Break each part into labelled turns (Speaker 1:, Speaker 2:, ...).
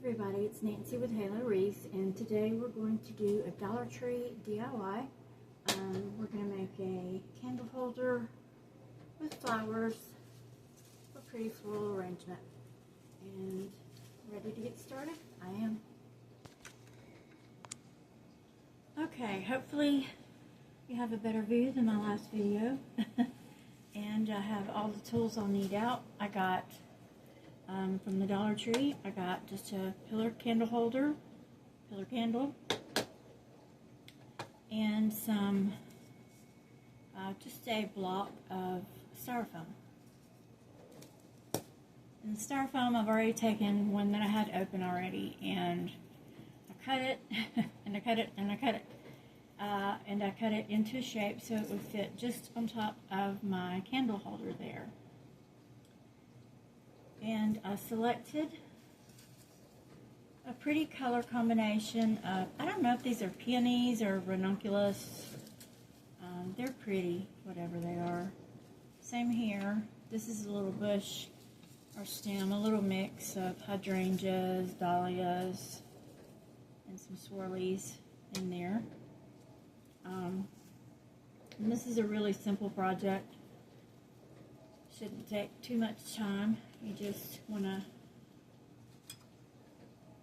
Speaker 1: everybody, it's Nancy with Halo Wreaths, and today we're going to do a Dollar Tree DIY. We're going to make a candle holder with flowers for pretty floral arrangement. And ready to get started? I am. Okay, hopefully you have a better view than my last video. And I have all the tools I'll need out. I got from the Dollar Tree, I got just a pillar candle, and some, just a block of styrofoam. And the styrofoam, I've already taken one that I had open already, and I cut it, and I cut it, and I cut it. And I cut it into a shape so it would fit just on top of my candle holder there. And I selected a pretty color combination of, I don't know if these are peonies or ranunculus. They're pretty, whatever they are. Same here. This is a little bush or stem, a little mix of hydrangeas, dahlias, and some swirlies in there. And this is a really simple project. Shouldn't take too much time. You just want to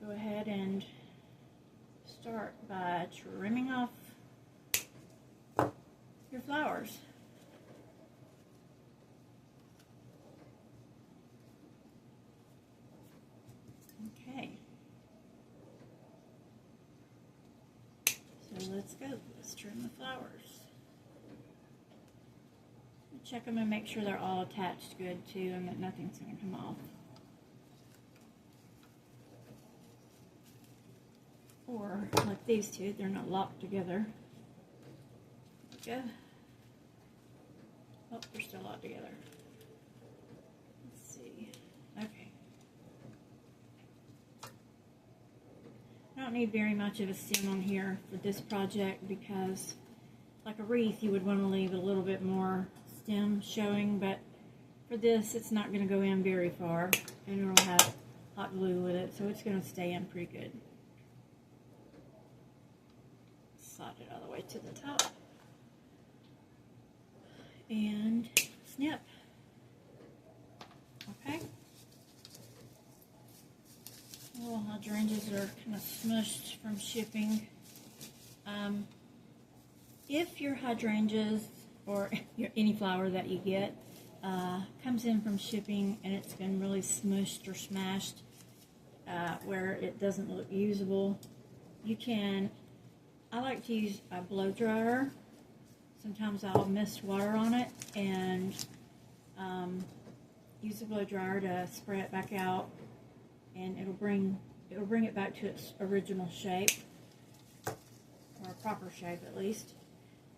Speaker 1: go ahead and start by trimming off your flowers. Okay. So let's go. Let's trim the flowers. Check them and make sure they're all attached good too, and that nothing's going to come off. Or like these two, they're not locked together. There we go. Oh, they're still locked together. Let's see. Okay. I don't need very much of a stem on here for this project because, like a wreath, you would want to leave a little bit more stem showing, but for this it's not going to go in very far, and it'll have hot glue with it, so it's going to stay in pretty good. Slide it all the way to the top and snip. Okay. Little hydrangeas are kind of smushed from shipping. If your hydrangeas or any flower that you get comes in from shipping and it's been really smushed or smashed where it doesn't look usable, you can, I like to use a blow dryer. Sometimes I'll mist water on it and use a blow dryer to spray it back out, and it'll bring it back to its original shape, or a proper shape at least.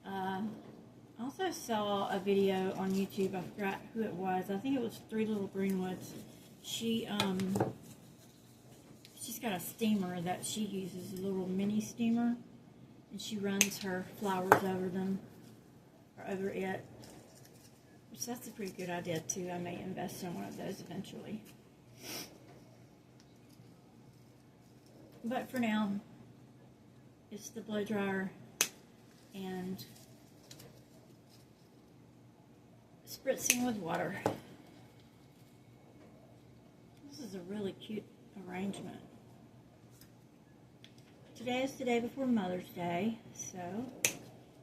Speaker 1: I also saw a video on YouTube, I forgot who it was, I think it was Three Little Greenwoods. She's got a steamer that she uses, a little mini steamer, and she runs her flowers over them, or over it, which that's a pretty good idea too. I may invest in one of those eventually. But for now, it's the blow dryer and spritzing with water. This is a really cute arrangement. Today is the day before Mother's Day, so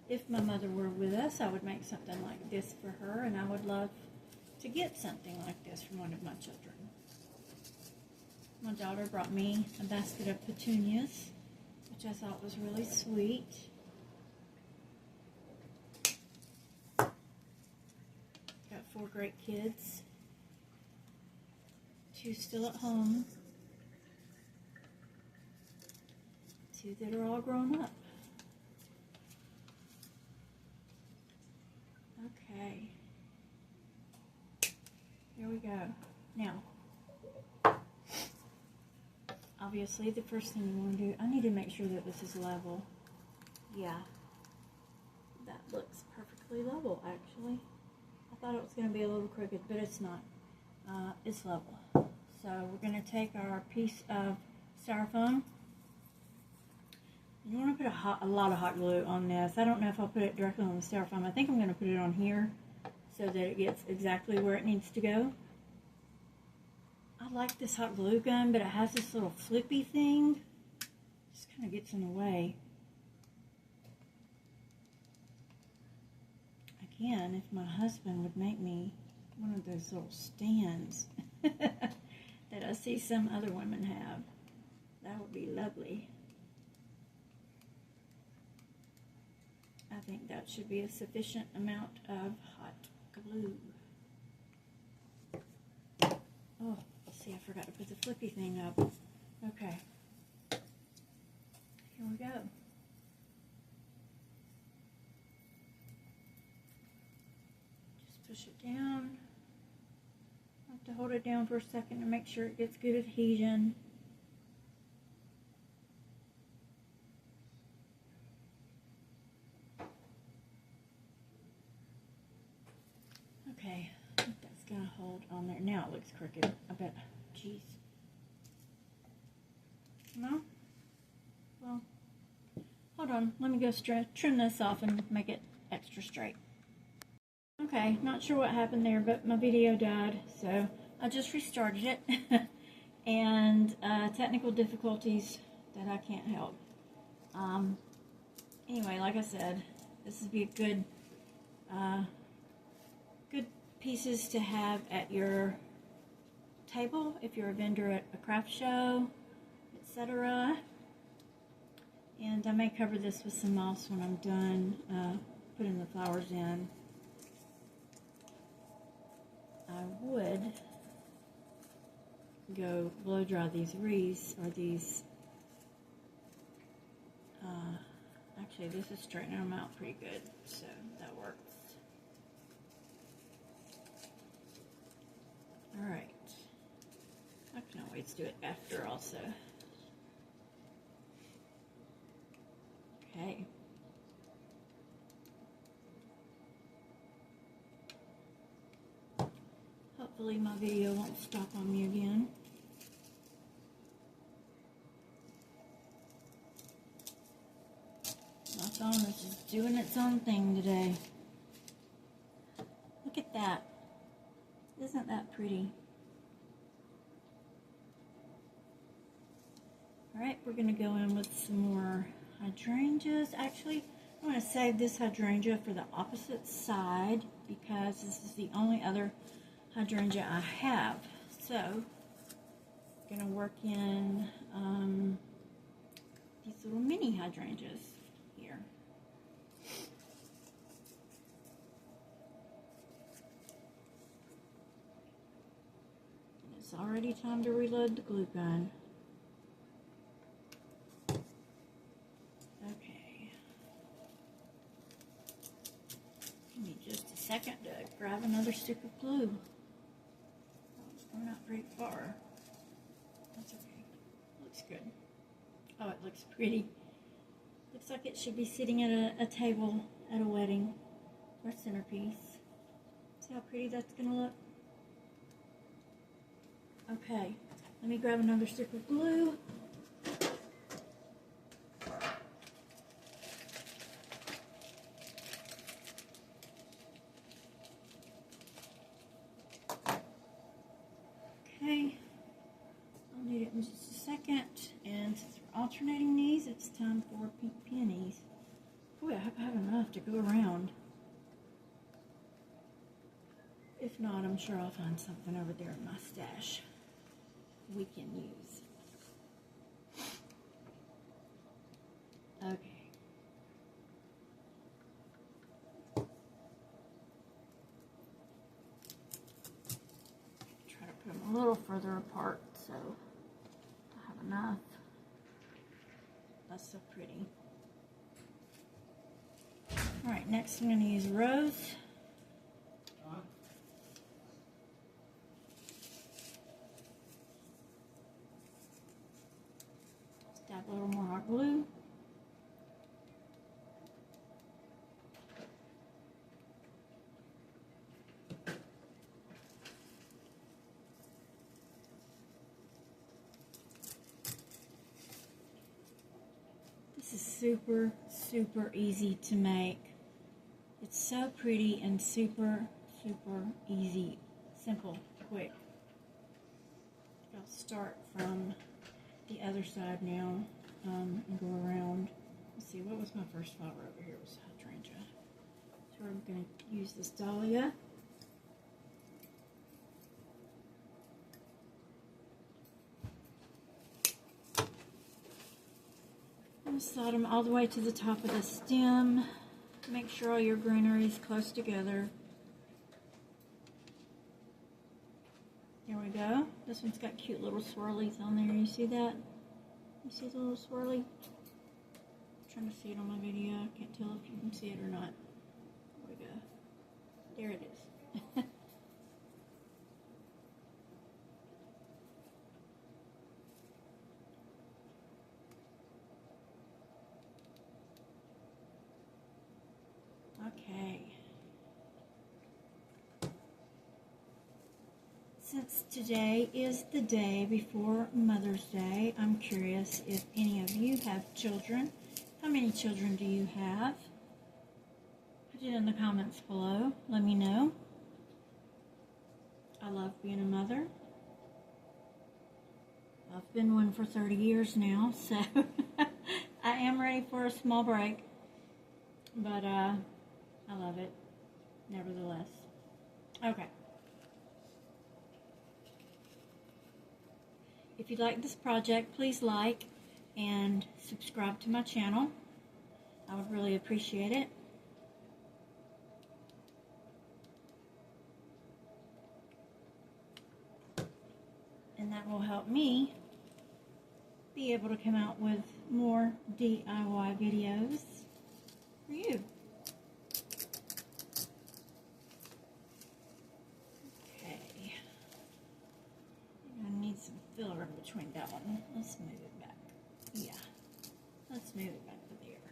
Speaker 1: if my mother were with us, I would make something like this for her, and I would love to get something like this from one of my children. My daughter brought me a basket of petunias, which I thought was really sweet. Got 4 great kids, 2 still at home, 2 that are all grown up. Okay, here we go. Now, obviously the first thing you want to do, I need to make sure that this is level. Yeah, that looks perfectly level actually. I thought it was going to be a little crooked, but it's not. It's level. So we're going to take our piece of styrofoam. You want to put a lot of hot glue on this. I don't know if I'll put it directly on the styrofoam. I think I'm going to put it on here so that it gets exactly where it needs to go. I like this hot glue gun, but it has this little flippy thing. Just kind of gets in the way. Again, if my husband would make me one of those little stands that I see some other women have, that would be lovely. I think that should be a sufficient amount of hot glue. Oh, see, I forgot to put the flippy thing up. Okay. Here we go. Just push it down. I have to hold it down for a second to make sure it gets good adhesion. Okay, I think that's going to hold on there. Now it looks crooked. I bet. Jeez. No? Well, hold on. Let me go trim this off and make it extra straight. Okay, not sure what happened there, but my video died, so I just restarted it. And technical difficulties that I can't help. Anyway, like I said, this would be a good pieces to have at your table if you're a vendor at a craft show, etc. And I may cover this with some moss when I'm done putting the flowers in. I would go blow dry these wreaths, or these, actually this is straightening them out pretty good, so that works. Alright, I can always do it after also. Okay. Hopefully my video won't stop on me again. My phone is just doing its own thing today. Look at that. Isn't that pretty? Alright, we're going to go in with some more hydrangeas. Actually, I'm going to save this hydrangea for the opposite side because this is the only other hydrangea I have. So, I'm going to work in these little mini hydrangeas here. And it's already time to reload the glue gun. Okay. Give me just a second to grab another stick of glue. We're not very far. That's okay. Looks good. Oh, it looks pretty. Looks like it should be sitting at a table at a wedding or centerpiece. See how pretty that's going to look? Okay, let me grab another stick of glue. Okay, I'll need it in just a second. And since we're alternating these, it's time for pink peonies. Boy, I hope I have enough to go around. If not, I'm sure I'll find something over there in my stash we can use. Okay. Try to put them a little further apart so I have enough. That's so pretty. Alright, next I'm going to use rose. Dab a little more hot glue. super, super easy to make. It's so pretty and super, super easy, simple, quick. I'll start from the other side now and go around. Let's see, what was my first flower over here? It was hydrangea. So we're going to use this dahlia. And slide them all the way to the top of the stem. Make sure all your greenery is close together. There we go. This one's got cute little swirlies on there. You see that? You see the little swirly? I'm trying to see it on my video. I can't tell if you can see it or not. There we go. There it is. Okay. Since today is the day before Mother's Day, I'm curious if any of you have children. How many children do you have? Put it in the comments below. Let me know. I love being a mother. I've been one for 30 years now, so I am ready for a small break. But I love it, nevertheless. Okay. If you like this project, please like and subscribe to my channel. I would really appreciate it. And that will help me be able to come out with more DIY videos for you. Filler in between that one. Let's move it back. Yeah. Let's move it back to there.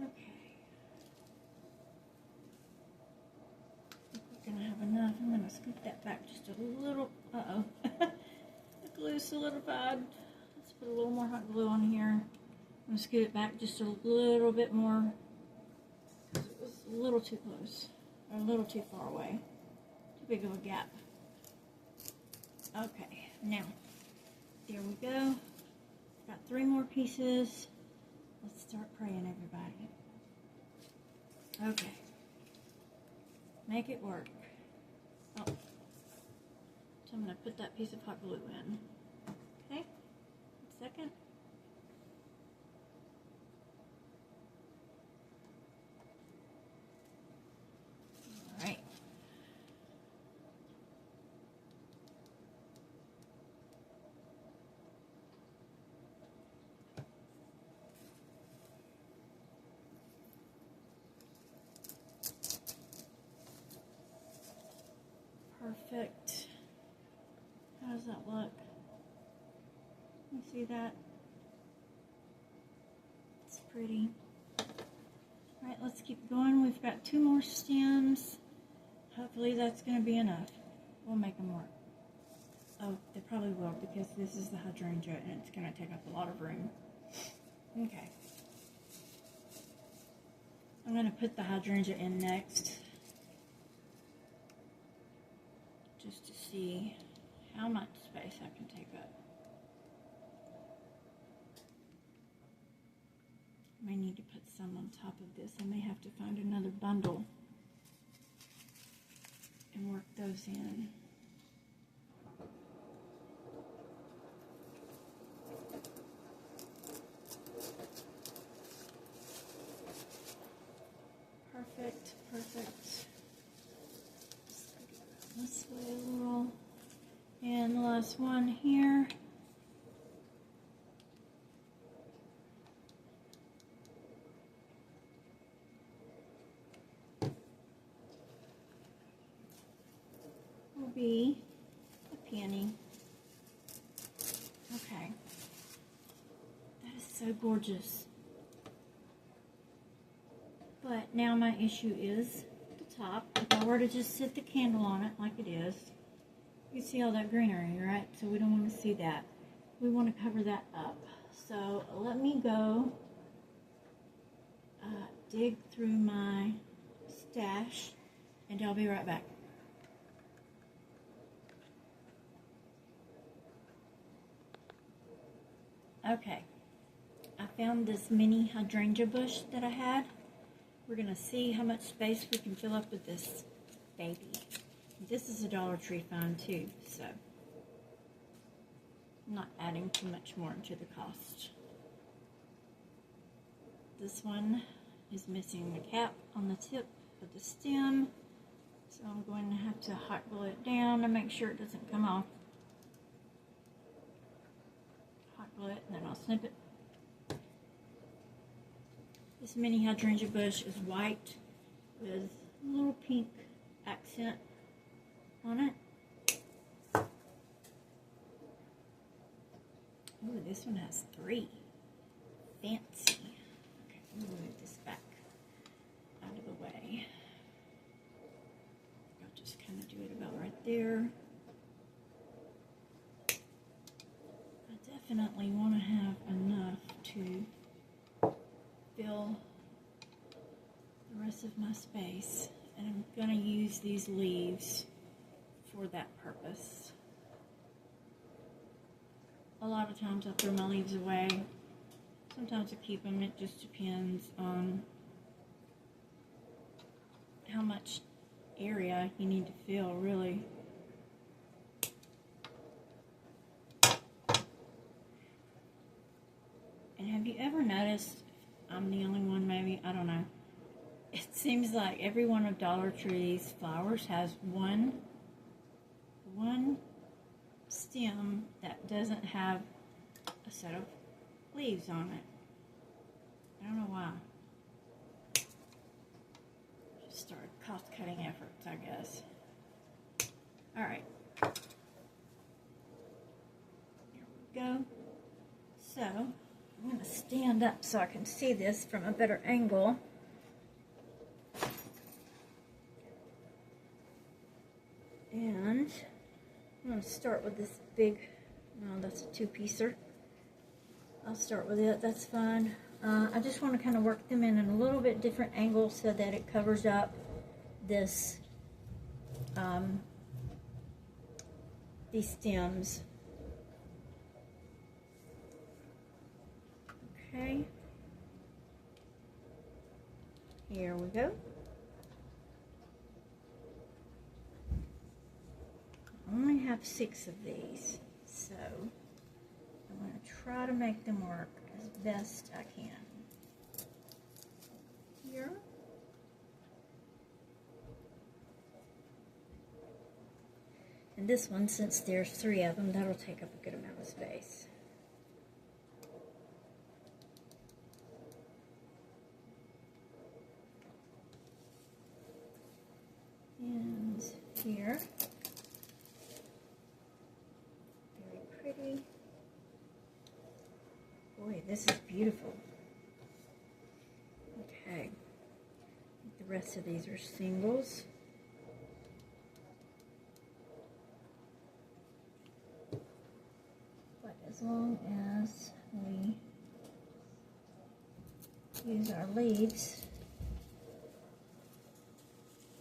Speaker 1: Okay. I think we're going to have enough. I'm going to scoop that back just a little. Uh-oh. The glue solidified. Let's put a little more hot glue on here. I'm going to scoot it back just a little bit more. A little too close, or a little too far away. Too big of a gap. Okay, now, there we go. Got 3 more pieces. Let's start praying, everybody. Okay. Make it work. Oh. So I'm going to put that piece of hot glue in. Okay, 1 second. Perfect. How does that look? You see that? It's pretty. Alright, let's keep going. We've got 2 more stems. Hopefully that's going to be enough. We'll make them work. Oh, they probably will because this is the hydrangea and it's going to take up a lot of room. Okay. I'm going to put the hydrangea in next. Just to see how much space I can take up. I may need to put some on top of this. I may have to find another bundle and work those in. Perfect, perfect. This way a little. And the last one here. Will be a peony. Okay. That is so gorgeous. But now my issue is the top. If I were to just sit the candle on it like it is, You see all that greenery, right? So we don't want to see that. We want to cover that up. So let me go dig through my stash, and I'll be right back. Okay, I found this mini hydrangea bush that I had. We're going to see how much space we can fill up with this baby. This is a Dollar Tree find too, so I'm not adding too much more into the cost. This one is missing the cap on the tip of the stem, so I'm going to have to hot glue it down to make sure it doesn't come off. Hot glue it and then I'll snip it. This mini hydrangea bush is white with a little pink accent on it. Ooh, this one has 3. Fancy. Okay, I'm going to move this back out of the way. I'll just kind of do it about right there. I definitely want to have enough to fill the rest of my space, and I'm going to use these leaves for that purpose. A lot of times I throw my leaves away. Sometimes I keep them. It just depends on how much area you need to fill, really. And have you ever noticed, I'm the only one maybe, I don't know, it seems like every one of Dollar Tree's flowers has one stem that doesn't have a set of leaves on it. I don't know why. Just start cost-cutting efforts, I guess. Alright. Here we go. So, I'm going to stand up so I can see this from a better angle. And I'm going to start with this big, no, that's a 2-piecer. I'll start with it, that's fine. I just want to kind of work them in a little bit different angle so that it covers up this, these stems. Okay. Here we go. I only have 6 of these, so I'm going to try to make them work as best I can. Here. And this one, since there's 3 of them, that'll take up a good amount of space. And here. Boy, this is beautiful. Okay. The rest of these are singles. But as long as we use our leaves,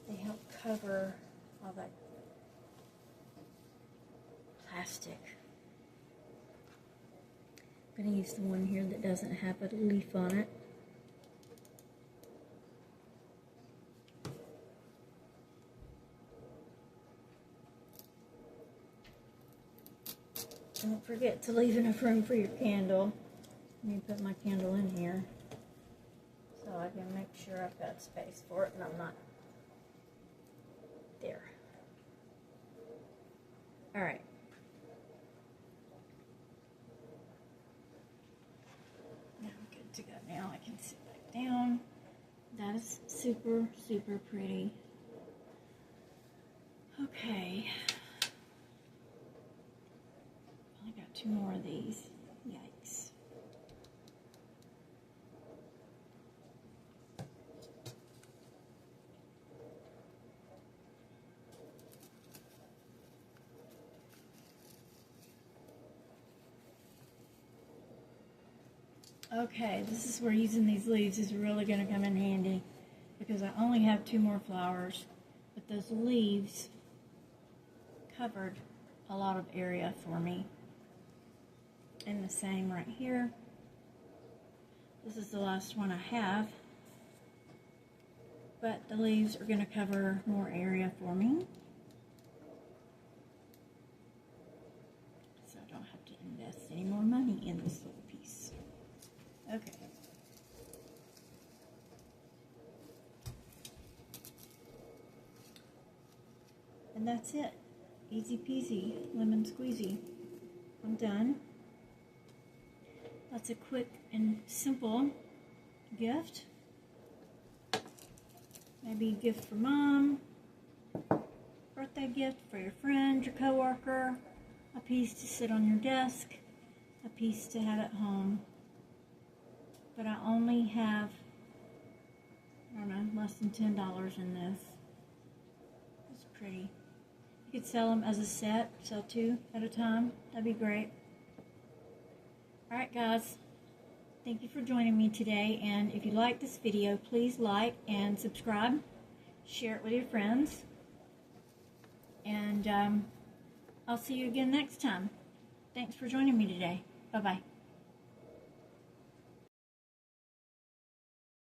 Speaker 1: they help cover all that plastic. I'm going to use the one here that doesn't have a leaf on it. Don't forget to leave enough room for your candle. Let me put my candle in here so I can make sure I've got space for it and I'm not there. Alright. Now I'm good to go. Now I can sit back down. That is super, super pretty. Okay. I got 2 more of these. Yikes. Okay, this is where using these leaves is really going to come in handy because I only have 2 more flowers, but those leaves covered a lot of area for me. And the same right here. This is the last one I have, but the leaves are going to cover more area for me, so I don't have to invest any more money in this little piece. Okay. And that's it. Easy peasy, lemon squeezy. I'm done. That's a quick and simple gift. Maybe a gift for mom, birthday gift for your friend, your coworker, a piece to sit on your desk, a piece to have at home. But I only have, I don't know, less than $10 in this. It's pretty. You could sell them as a set, sell 2 at a time. That'd be great. Alright guys, thank you for joining me today, and if you like this video, please like and subscribe, share it with your friends, and I'll see you again next time. Thanks for joining me today. Bye-bye.